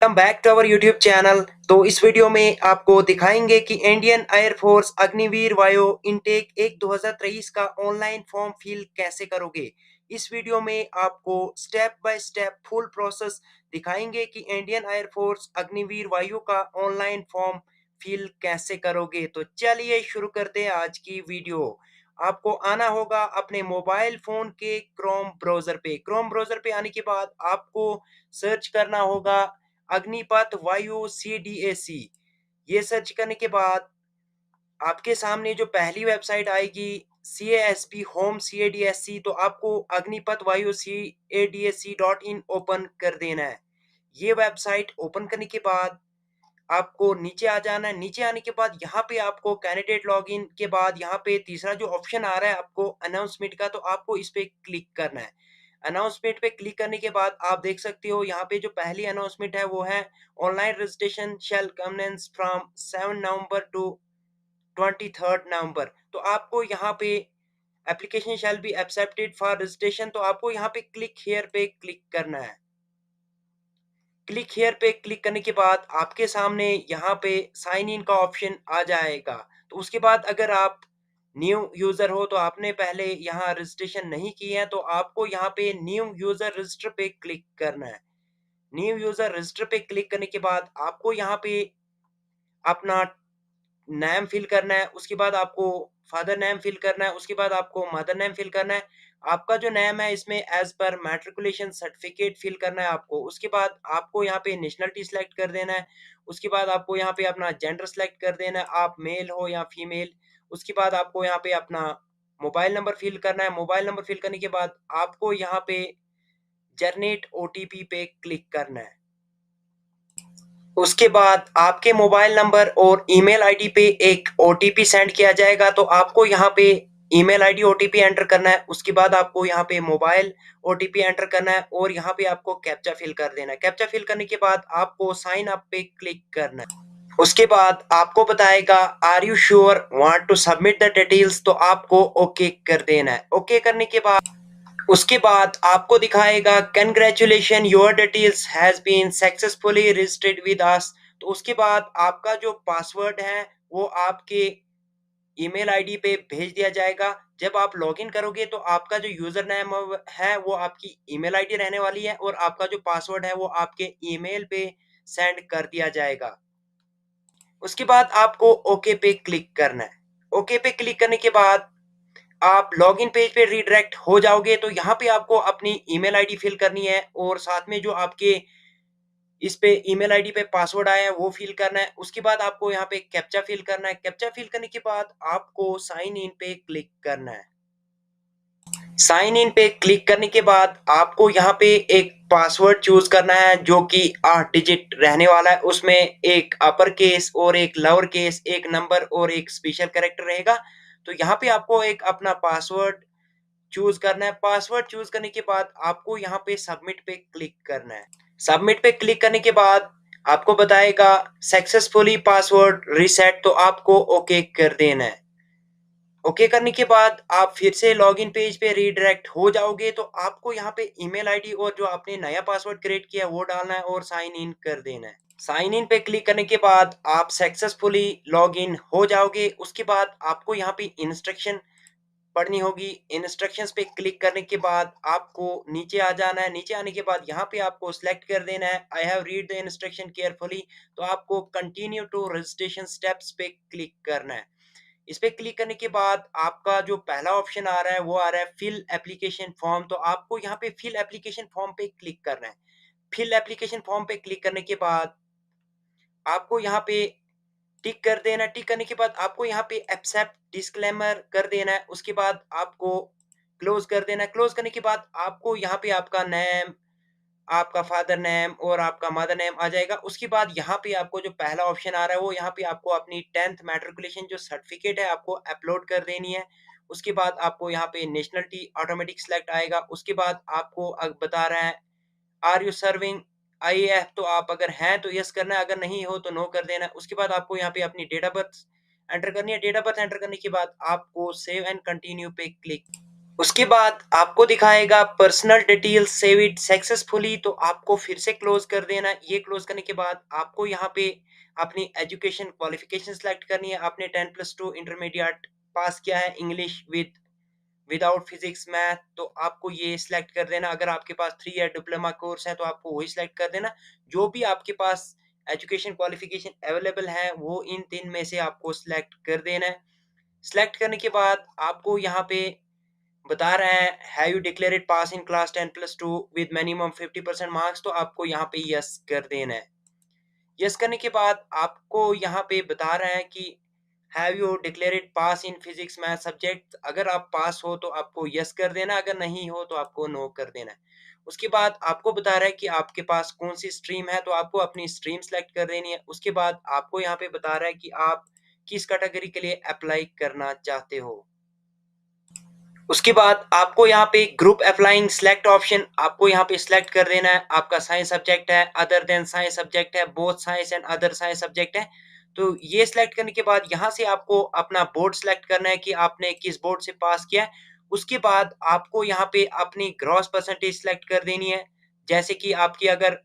Welcome back to our YouTube channel. तो इस video में आपको दिखाएंगे कि इंडियन एयरफोर्स अग्निवीर वायु इनटेक 2023 का ऑनलाइन फॉर्म फिल कैसे करोगे। इस वीडियो में आपको step by step full process दिखाएंगे कि इंडियन एयरफोर्स अग्निवीर वायु का ऑनलाइन फॉर्म फिल कैसे करोगे। तो चलिए शुरू करते हैं आज की वीडियो। आपको आना होगा अपने मोबाइल फोन के क्रोम ब्राउजर पे आने के बाद आपको सर्च करना होगा अग्निपथ वायु CDAC। ये सर्च करने के बाद आपके सामने जो पहली वेबसाइट आएगी CASP होम CADSC, तो आपको अग्निपथ वायु CADSC.in ओपन कर देना है। ये वेबसाइट ओपन करने के बाद आपको नीचे आ जाना है। नीचे आने के बाद यहाँ पे आपको कैंडिडेट लॉगिन के बाद यहाँ पे तीसरा जो ऑप्शन आ रहा है आपको अनाउंसमेंट का, तो आपको इस पे क्लिक करना है। अनाउंसमेंट पे क्लिक करने के बाद आप देख सकते हो यहाँ पे जो पहली अनाउंसमेंट है वो है online registration shall commence from 7 November to 23 November. तो आपको यहाँ पे application shall be accepted for registration, तो आपको यहाँ पे क्लिक हियर पे क्लिक करना है। क्लिक हियर पे क्लिक करने के बाद आपके सामने यहाँ पे साइन इन का ऑप्शन आ जाएगा। तो उसके बाद अगर आप न्यू यूजर हो तो आपने पहले यहाँ रजिस्ट्रेशन नहीं किया है, तो आपको यहाँ पे न्यू यूजर रजिस्टर पे क्लिक करना है। न्यू यूजर रजिस्टर पे क्लिक करने के बाद आपको यहाँ पे अपना नेम फिल करना है। उसके बाद आपको फादर नेम फिल करना है। उसके बाद आपको मदर नेम फिल करना है। आपका जो नेम है इसमें as per matriculation certificate fill करना है आपको। उसके बाद आपको यहाँ पे नेशनलिटी सिलेक्ट कर देना है। उसके बाद आपको यहाँ पे अपना जेंडर सिलेक्ट कर देना है, आप मेल हो या फीमेल। उसके बाद आपको यहाँ पे अपना मोबाइल नंबर फिल करना है। मोबाइल नंबर फिल करने के बाद आपको यहाँ पे जनरेट OTP पे क्लिक करना है। उसके बाद आपके मोबाइल नंबर और ईमेल आईडी पे एक ओटीपी सेंड किया जाएगा, तो आपको यहाँ पे ईमेल आईडी ओटीपी एंटर करना है। उसके बाद आपको यहाँ पे मोबाइल ओटीपी एंटर करना है और यहाँ पे आपको कैप्चा फिल कर देना है। कैप्चा फिल करने के बाद आपको साइन अप पे क्लिक करना है। उसके बाद आपको बताएगा are you sure want to submit the details, तो आपको ओके कर देना है। ओके करने के बाद उसके बाद आपको दिखाएगा congratulation your details has been successfully registered with us. तो उसके बाद आपका जो पासवर्ड है वो आपके ईमेल आईडी पे भेज दिया जाएगा। जब आप लॉगिन करोगे तो आपका जो यूजर नेम है वो आपकी ईमेल आईडी रहने वाली है और आपका जो पासवर्ड है वो आपके ईमेल पे सेंड कर दिया जाएगा। उसके बाद आपको ओके पे क्लिक करना है। ओके पे क्लिक करने के बाद आप लॉगिन पेज पे रीडायरेक्ट हो जाओगे। तो यहाँ पे आपको अपनी ईमेल आईडी फिल करनी है और साथ में जो आपके इस पे ईमेल आईडी पे पासवर्ड आया है वो फिल करना है। उसके बाद आपको यहाँ पे कैप्चा फिल करना है। कैप्चा फिल करने के बाद आपको साइन इन पे क्लिक करना है। साइन इन पे क्लिक करने के बाद आपको यहाँ पे एक पासवर्ड चूज करना है जो कि 8 डिजिट रहने वाला है। उसमें एक अपर केस और एक लोअर केस, एक नंबर और एक स्पेशल कैरेक्टर रहेगा। तो यहाँ पे आपको एक अपना पासवर्ड चूज करना है। पासवर्ड चूज करने के बाद आपको यहाँ पे सबमिट पे क्लिक करना है। सबमिट पे क्लिक करने के बाद आपको बताएगा सक्सेसफुली पासवर्ड रीसेट, तो आपको ओके कर देना है। ओके करने के बाद आप फिर से लॉगिन पेज पे रीडायरेक्ट हो जाओगे। तो आपको यहाँ पे ईमेल आईडी और जो आपने नया पासवर्ड क्रिएट किया है वो डालना है और साइन इन कर देना है। साइन इन पे क्लिक करने के बाद आप सक्सेसफुली लॉग इन हो जाओगे। उसके बाद आपको यहाँ पे इंस्ट्रक्शन पढ़नी होगी। इंस्ट्रक्शंस पे क्लिक करने के बाद आपको नीचे आ जाना है। नीचे आने के बाद यहाँ पे आपको सिलेक्ट कर देना है I have read the instruction carefully, तो आपको कंटिन्यू टू रजिस्ट्रेशन स्टेप्स पे क्लिक करना है। इस पे क्लिक करने के बाद आपका जो पहला ऑप्शन आ रहा है वो आ रहा है फिल एप्लीकेशन फॉर्म, तो आपको यहाँ पे फिल एप्लीकेशन फॉर्म पे क्लिक करना है। फिल एप्लीकेशन फॉर्म पे क्लिक करने के बाद आपको यहाँ पे टिक कर देना है। टिक करने के बाद आपको यहाँ पे एक्सेप्ट डिस्क्लेमर कर देना है। उसके बाद आपको क्लोज कर देना है। क्लोज करने के बाद आपको यहाँ पे आपका नेम, आपका फादर नेम और आपका मदर नेम आ जाएगा। उसके बाद यहाँ पे आपको जो पहला ऑप्शन आ रहा है वो यहाँ पे आपको अपनी 10th मैट्रिकुलेशन जो सर्टिफिकेट है आपको अपलोड कर देनी है। उसके बाद आपको यहाँ पे नेशनलिटी ऑटोमेटिक सिलेक्ट आएगा। उसके बाद आपको बता रहा है आर यू सर्विंग आईएएफ, तो आप अगर हैं तो यस करना है, अगर नहीं हो तो नो कर देना है। उसके बाद आपको यहाँ पे अपनी डेट ऑफ बर्थ एंटर करनी है। डेट ऑफ बर्थ एंटर करने के बाद आपको सेव एंड कंटिन्यू पे क्लिक उसके बाद आपको दिखाएगा personal details save it successfully, तो आपको फिर से क्लोज कर देना है। ये क्लोज करने के बाद आपको यहाँ पे अपनी एजुकेशन क्वालिफिकेशन सेलेक्ट करनी है। आपने 10+2 इंटरमीडिएट पास किया है इंग्लिश विदाउट फिजिक्स मैथ, तो आपको ये सिलेक्ट कर देना। अगर आपके पास 3 ईयर डिप्लोमा कोर्स है तो आपको वही सिलेक्ट कर देना। जो भी आपके पास एजुकेशन क्वालिफिकेशन अवेलेबल है वो इन 3 में से आपको सिलेक्ट कर देना है। सिलेक्ट करने के बाद आपको यहाँ पे बता रहे हैं have you declared pass in class 10+2 with minimum 50% marks, तो आपको यहाँ पे यस कर देना है। यस करने के बाद आपको यहाँ पे बता रहे हैं कि have you declared pass in physics math subject, अगर आप पास हो तो आपको यस कर देना, अगर नहीं हो तो आपको नो कर देना है। उसके बाद आपको बता रहा है कि आपके पास कौन सी स्ट्रीम है, तो आपको अपनी स्ट्रीम सेलेक्ट कर देनी है। उसके बाद आपको यहाँ पे बता रहा है कि आप किस कैटेगरी के लिए अप्लाई करना चाहते हो। उसके बाद आपको यहाँ पे ग्रुप अप्लाइंग सिलेक्ट ऑप्शन आपको यहाँ पे सिलेक्ट कर देना है। आपका साइंस सब्जेक्ट है, अदर देन साइंस सब्जेक्ट है, both science and other science subject है। तो ये सिलेक्ट करने के बाद यहाँ से आपको अपना बोर्ड सिलेक्ट करना है कि आपने किस बोर्ड से पास किया है। उसके बाद आपको यहाँ पे अपनी ग्रॉस परसेंटेज सिलेक्ट कर देनी है। जैसे कि आपकी अगर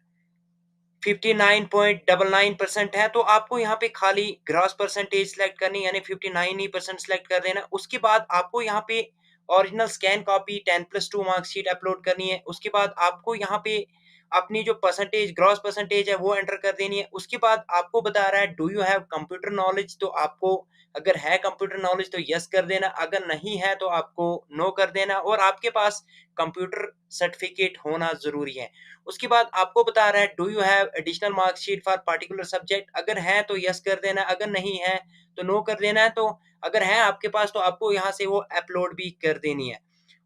59.99% है तो आपको यहाँ पे खाली ग्रॉस परसेंटेज सिलेक्ट करनी, यानी 59 ही परसेंट सिलेक्ट कर देना। उसके बाद आपको यहाँ पे original scan copy 10+2 marksheet upload करनी है। उसके बाद आपको यहाँ पे अपनी जो परसेंटेज ग्रॉस परसेंटेज है वो एंटर कर देनी है। उसके बाद आपको बता रहा है do you have computer knowledge, तो आपको अगर है कंप्यूटर नॉलेज तो यस कर देना, अगर नहीं है तो आपको नो कर देना, और आपके पास कंप्यूटर सर्टिफिकेट होना जरूरी है। उसके बाद आपको बता रहा है do you have additional marksheet for particular subject, अगर है तो यस कर देना, अगर नहीं है तो नो कर देना है। तो अगर है आपके पास तो आपको यहाँ से वो अपलोड भी कर देनी है।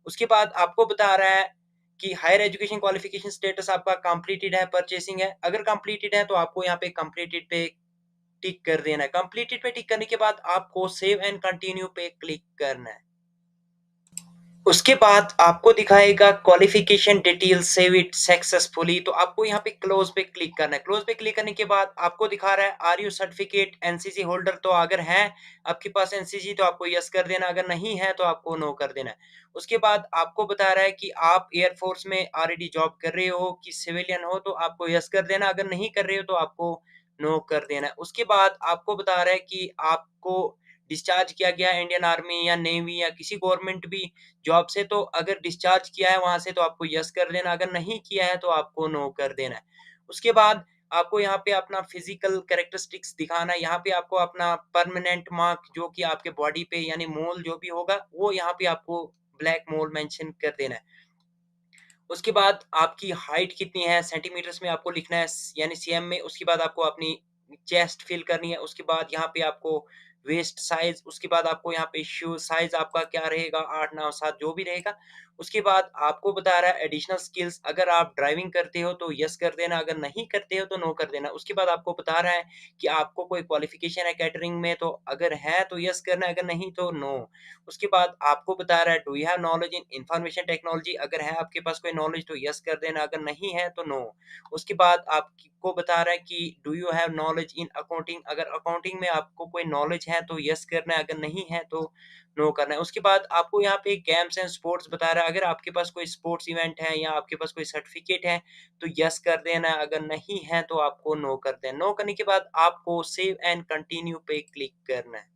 उसके बाद आपको बता रहा है कि हायर एजुकेशन क्वालिफिकेशन स्टेटस आपका कंप्लीटेड है, परचेसिंग है, अगर कंप्लीटेड है तो आपको यहाँ पे कंप्लीटेड पे टिक कर देना है। कंप्लीटेड पे टिक करने के बाद आपको सेव एंड कंटिन्यू पे क्लिक करना है। उसके बाद आपको दिखाएगा qualification detail save it successfully, तो आपको यहाँ पे क्लोज पे क्लिक करना है। क्लोज पे क्लिक करने के बाद आपको दिखा रहा है are you certificate NCC holder, तो अगर है आपके पास एनसीसी तो आपको यस कर देना, अगर नहीं है तो आपको नो कर देना है। उसके बाद आपको बता रहा है कि आप एयरफोर्स में ऑलरेडी जॉब कर रहे हो कि सिविलियन हो, तो आपको यस कर देना, अगर नहीं कर रहे हो तो आपको नो कर देना है। उसके बाद आपको बता रहा है कि आपको डिस्चार्ज किया गया इंडियन आर्मी या नेवी या किसी गवर्नमेंट भी जॉब से, तो अगर डिस्चार्ज किया है वहां से तो आपको यस कर देना, अगर नहीं किया है तो आपको नो कर देना है। उसके बाद आपको यहाँ पे अपना फिजिकल कैरेक्टरिस्टिक्स दिखाना है। यहाँ पे आपको अपना परमानेंट मार्क जो कि आपके बॉडी पे यानी मोल जो भी होगा वो यहाँ पे आपको ब्लैक मोल मेंशन कर देना है। उसके बाद आपकी हाइट कितनी है सेंटीमीटर्स में आपको लिखना है, यानी सीएम में। उसके बाद आपको अपनी चेस्ट फिल करनी है। उसके बाद यहाँ पे आपको वेस्ट साइज, उसके बाद आपको यहाँ पे शू साइज आपका क्या रहेगा 8 9 7 जो भी रहेगा। उसके बाद आपको बता रहा है एडिशनल स्किल्स, अगर आप ड्राइविंग करते हो तो यस कर देना, अगर नहीं करते हो तो नो कर देना। उसके बाद आपको बता रहा है कि आपको कोई क्वालिफिकेशन है कैटरिंग में, तो अगर है तो यस करना, अगर नहीं तो नो। उसके बाद आपको बता रहा है do you have knowledge in information technology, अगर है आपके पास कोई नॉलेज तो यस कर देना, अगर नहीं है तो नो। उसके बाद आपको बता रहा है कि do you have knowledge in accounting, अगर अकाउंटिंग में आपको कोई नॉलेज है तो यस करना है, अगर नहीं है तो नो करना है। उसके बाद आपको यहाँ पे गेम्स एंड स्पोर्ट्स बता रहा है, अगर आपके पास कोई स्पोर्ट्स इवेंट है या आपके पास कोई सर्टिफिकेट है तो यस कर देना है, अगर नहीं है तो आपको नो कर देना। नो करने के बाद आपको सेव एंड कंटिन्यू पे क्लिक करना है।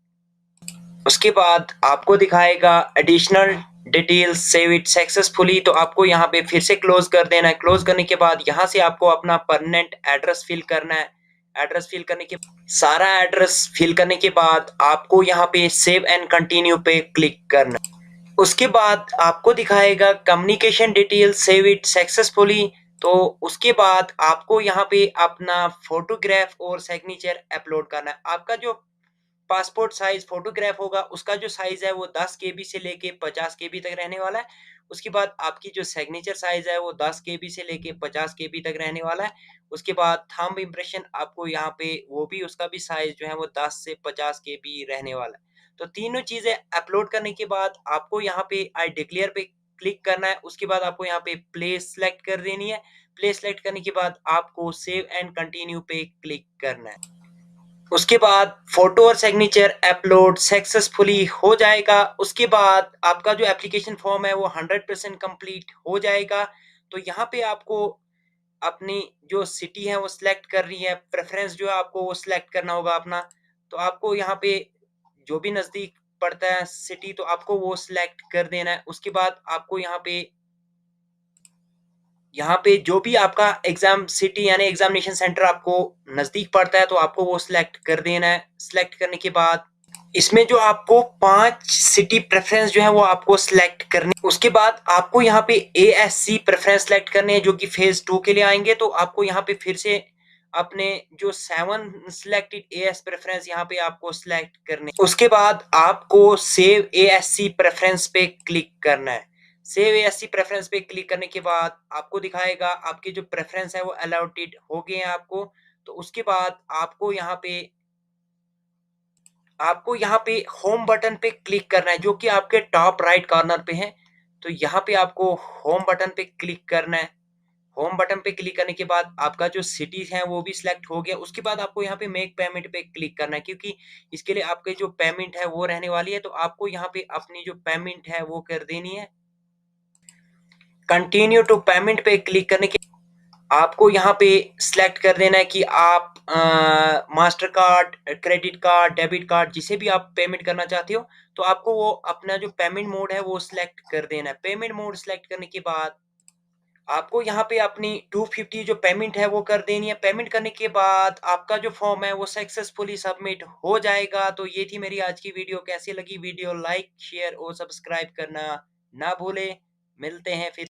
उसके बाद आपको दिखाएगा additional details save it successfully, तो आपको यहाँ पे फिर से क्लोज कर देना है। क्लोज करने के बाद यहाँ से आपको अपना परमानेंट एड्रेस फिल करना है। एड्रेस फिल करने के सारा एड्रेस फिल करने के बाद आपको यहाँ पे सेव एंड कंटिन्यू पे क्लिक करना है। उसके बाद आपको दिखाएगा communication detail save it successfully, तो उसके बाद आपको यहाँ पे अपना फोटोग्राफ और सिग्नेचर अपलोड करना है। आपका जो पासपोर्ट साइज फोटोग्राफ होगा उसका जो साइज है वो 10 केबी से लेके 50 केबी तक रहने वाला है। उसके बाद आपकी जो सिग्नेचर साइज है वो 10 केबी से लेके 50 केबी तक रहने वाला है। उसके बाद थंब इम्प्रेशन आपको यहाँ पे वो भी उसका भी साइज जो है वो 10 से 50 केबी रहने वाला है। तो तीनों चीजें अपलोड करने के बाद आपको यहाँ पे आई डिक्लेयर पे क्लिक करना है। उसके बाद आपको यहाँ पे प्लेस सेलेक्ट कर देनी है। प्लेस सेलेक्ट करने के बाद आपको सेव एंड कंटिन्यू पे क्लिक करना है। उसके बाद फोटो और सिग्नेचर अपलोड सक्सेसफुली हो जाएगा। उसके बाद आपका जो एप्लीकेशन फॉर्म है वो 100% कंप्लीट हो जाएगा। तो यहाँ पे आपको अपनी जो सिटी है वो सिलेक्ट करनी है, प्रेफ़रेंस जो है आपको वो सिलेक्ट करना होगा अपना। तो आपको यहाँ पे जो भी नज़दीक पड़ता है सिटी तो आपको वो सिलेक्ट कर देना है। उसके बाद आपको यहाँ पे जो भी आपका एग्ज़ाम सिटी यानी एग्ज़ामिनेशन सेंटर आपको नज़दीक पड़ता है तो आपको वो सिलेक्ट कर देना है। सिलेक्ट करने के बाद इसमें जो आपको 5 सिटी प्रेफ़रेंस जो है वो आपको सिलेक्ट करनी। उसके बाद आपको यहाँ पे एएससी प्रेफ़रेंस सिलेक्ट करने हैं जो कि फ़ेज़ 2 के लिए आएँगे। तो आपको यहाँ पे फिर से अपने जो 7 सिलेक्टेड एएस प्रेफ़रेंस यहाँ पे आपको सिलेक्ट करने। उसके बाद आपको सेव एएससी प्रेफ़रेंस पे क्लिक करना है। सेव एएससी प्रेफ़रेंस पे क्लिक करने के बाद आपको दिखाएगा आपके जो प्रेफ़रेंस है वो अलॉटेड हो गए हैं आपको। तो उसके बाद आपको यहाँ पे होम बटन पे क्लिक करना है जो कि आपके टॉप राइट कॉर्नर पे है। तो यहाँ पे आपको होम बटन पे क्लिक करना है। होम बटन पे क्लिक करने के बाद आपका जो सिटी है वो भी सिलेक्ट हो गया। उसके बाद आपको यहाँ पे मेक पेमेंट पे क्लिक करना है क्योंकि इसके लिए आपकी जो पेमेंट है वो रहने वाली है। तो आपको यहाँ पे अपनी जो पेमेंट है वो कर देनी है। कंटिन्यू टू पेमेंट पे क्लिक करने के आपको यहाँ पे सिलेक्ट कर देना है कि आप master card, credit card, debit card जिसे भी आप पेमेंट करना चाहते हो, तो आपको वो अपना जो पेमेंट मोड है वो सिलेक्ट कर देना है। पेमेंट मोड सिलेक्ट करने के बाद आपको यहाँ पे अपनी 250 जो पेमेंट है वो कर देनी है। पेमेंट करने के बाद आपका जो फॉर्म है वो सक्सेसफुली सबमिट हो जाएगा। तो ये थी मेरी आज की वीडियो। कैसी लगी वीडियो? लाइक, शेयर और सब्सक्राइब करना ना भूलें। मिलते हैं फिर।